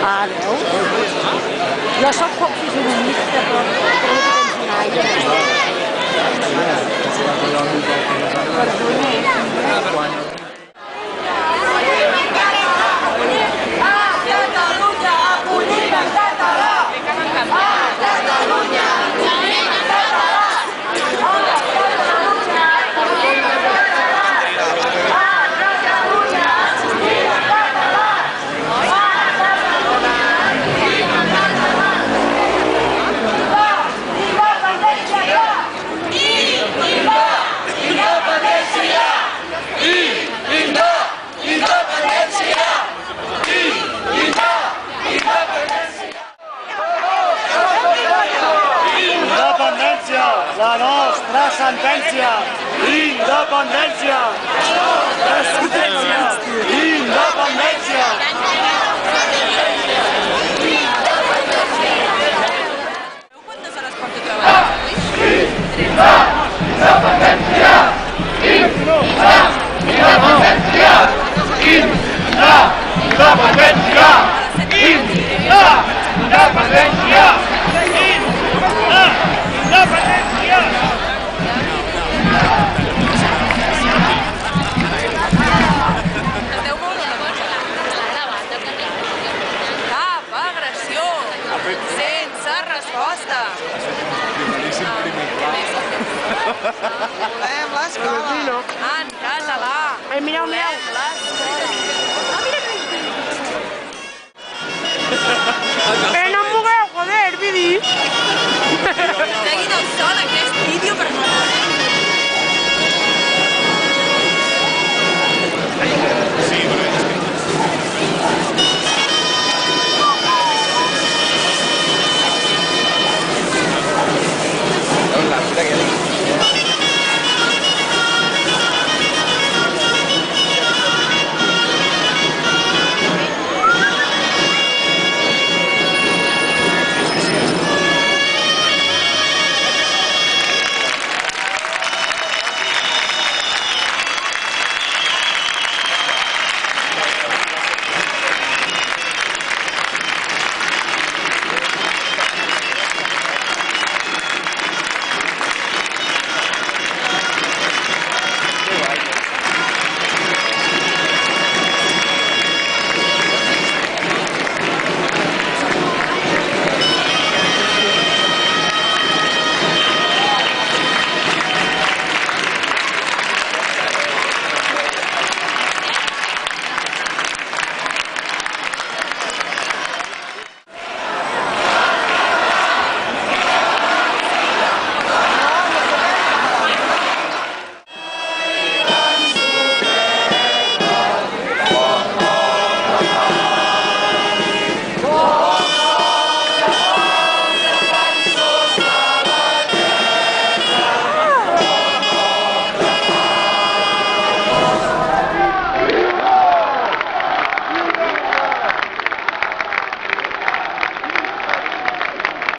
Ah, veus? Jo soc poc fisionista, però no tens un aire. Perdona. La nostra sentència! Independència! Resistència! Independència! Quantes hores porto treballant avui? Independència! Independència! Independència! Independència! Esteu molt nerviosos. Cap agressió! Sense resposta! Volem l'escola! En català! Mireu, mireu! Volem l'escola! No em mogueu, joder, Vidi! Seguida